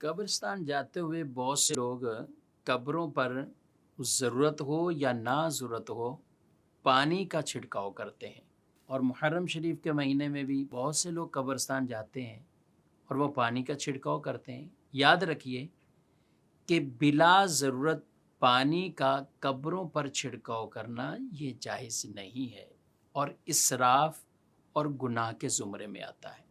कब्रिस्तान जाते हुए बहुत से लोग कब्रों पर ज़रूरत हो या ना ज़रूरत हो पानी का छिड़काव करते हैं। और मुहर्रम शरीफ के महीने में भी बहुत से लोग कब्रिस्तान जाते हैं और वो पानी का छिड़काव करते हैं। याद रखिए कि बिला ज़रूरत पानी का कब्रों पर छिड़काव करना ये जायज़ नहीं है और इसराफ और गुनाह के ज़ुमरे में आता है।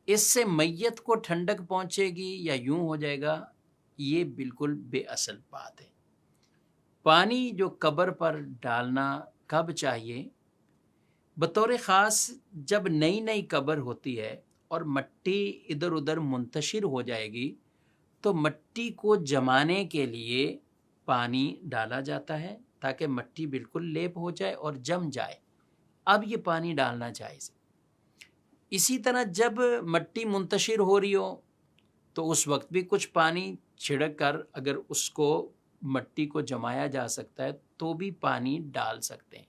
इससे मैयत को ठंडक पहुंचेगी या यूं हो जाएगा, ये बिल्कुल बेअसल बात है। पानी जो कब्र पर डालना कब चाहिए? बतौर ख़ास जब नई नई कब्र होती है और मट्टी इधर उधर मुंतशिर हो जाएगी तो मट्टी को जमाने के लिए पानी डाला जाता है ताकि मट्टी बिल्कुल लेप हो जाए और जम जाए। अब ये पानी डालना जायज़ है। इसी तरह जब मट्टी मुंतशिर हो रही हो तो उस वक्त भी कुछ पानी छिड़क कर अगर उसको मट्टी को जमाया जा सकता है तो भी पानी डाल सकते हैं।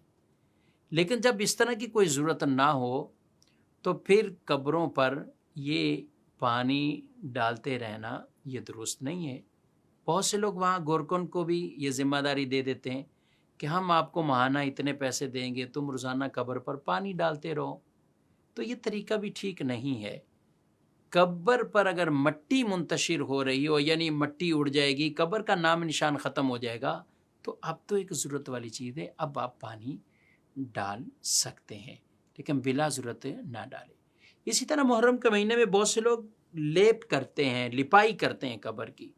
लेकिन जब इस तरह की कोई ज़रूरत ना हो तो फिर कब्रों पर ये पानी डालते रहना ये दुरुस्त नहीं है। बहुत से लोग वहाँ गोरकन को भी ये ज़िम्मेदारी दे देते हैं कि हम आपको माहाना इतने पैसे देंगे, तुम रोज़ाना कब्र पर पानी डालते रहो। तो ये तरीका भी ठीक नहीं है। कब्र पर अगर मट्टी मुंतशिर हो रही हो यानी मट्टी उड़ जाएगी, कब्र का नाम निशान ख़त्म हो जाएगा, तो अब तो एक ज़रूरत वाली चीज़ है, अब आप पानी डाल सकते हैं, लेकिन बिला ज़रूरत ना डालें। इसी तरह मुहर्रम के महीने में बहुत से लोग लेप करते हैं, लिपाई करते हैं कब्र की,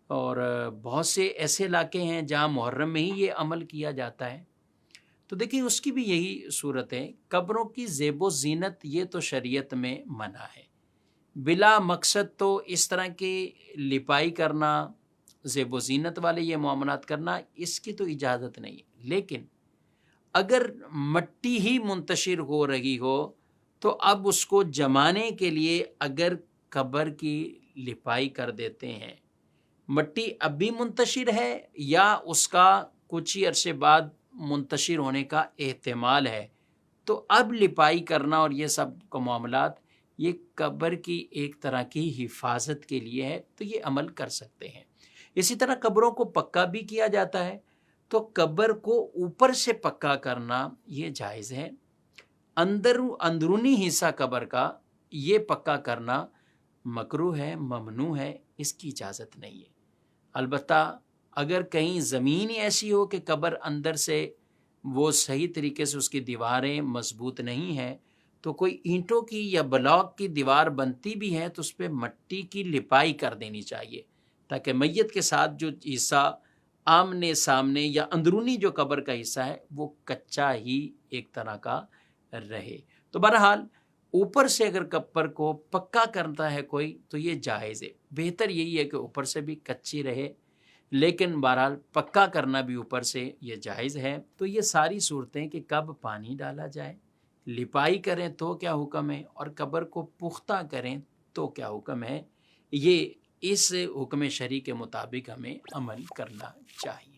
और बहुत से ऐसे इलाके हैं जहाँ मुहर्रम में ही ये अमल किया जाता है। तो देखिए उसकी भी यही सूरत है। कब्रों की ज़ेबो ज़ीनत ये तो शरीयत में मना है। बिला मकसद तो इस तरह की लिपाई करना, ज़ेबो ज़ीनत वाले ये मामलात करना, इसकी तो इजाज़त नहीं है। लेकिन अगर मट्टी ही मुंतशिर हो रही हो तो अब उसको जमाने के लिए अगर कब्र की लिपाई कर देते हैं, मट्टी अब भी मुंतशिर है या उसका कुछ ही अरसे बाद मुंतशिर होने का एहतमाल है, तो अब लिपाई करना और ये सब का मामलात ये कब्र की एक तरह की हिफाजत के लिए है, तो ये अमल कर सकते हैं। इसी तरह कब्रों को पक्का भी किया जाता है, तो कब्र को ऊपर से पक्का करना ये जायज़ है। अंदरूनी हिस्सा कब्र का ये पक्का करना मकरूह है, ममनू है, इसकी इजाज़त नहीं है। अलबत्ता अगर कहीं ज़मीन ही ऐसी हो कि कब्र अंदर से वो सही तरीके से उसकी दीवारें मजबूत नहीं हैं, तो कोई ईंटों की या ब्लॉक की दीवार बनती भी है तो उस पर मट्टी की लिपाई कर देनी चाहिए ताकि मैयत के साथ जो हिस्सा आमने सामने या अंदरूनी जो कब्र का हिस्सा है वो कच्चा ही एक तरह का रहे। तो बहरहाल ऊपर से अगर कब्र को पक्का करता है कोई तो ये जायज़ है। बेहतर यही है कि ऊपर से भी कच्ची रहे, लेकिन बहरहाल पक्का करना भी ऊपर से ये जायज़ है। तो ये सारी सूरतें कि कब पानी डाला जाए, लिपाई करें तो क्या हुक्म है और कब्र को पुख्ता करें तो क्या हुक्म है, ये इस हुक्म शरी के मुताबिक हमें अमल करना चाहिए।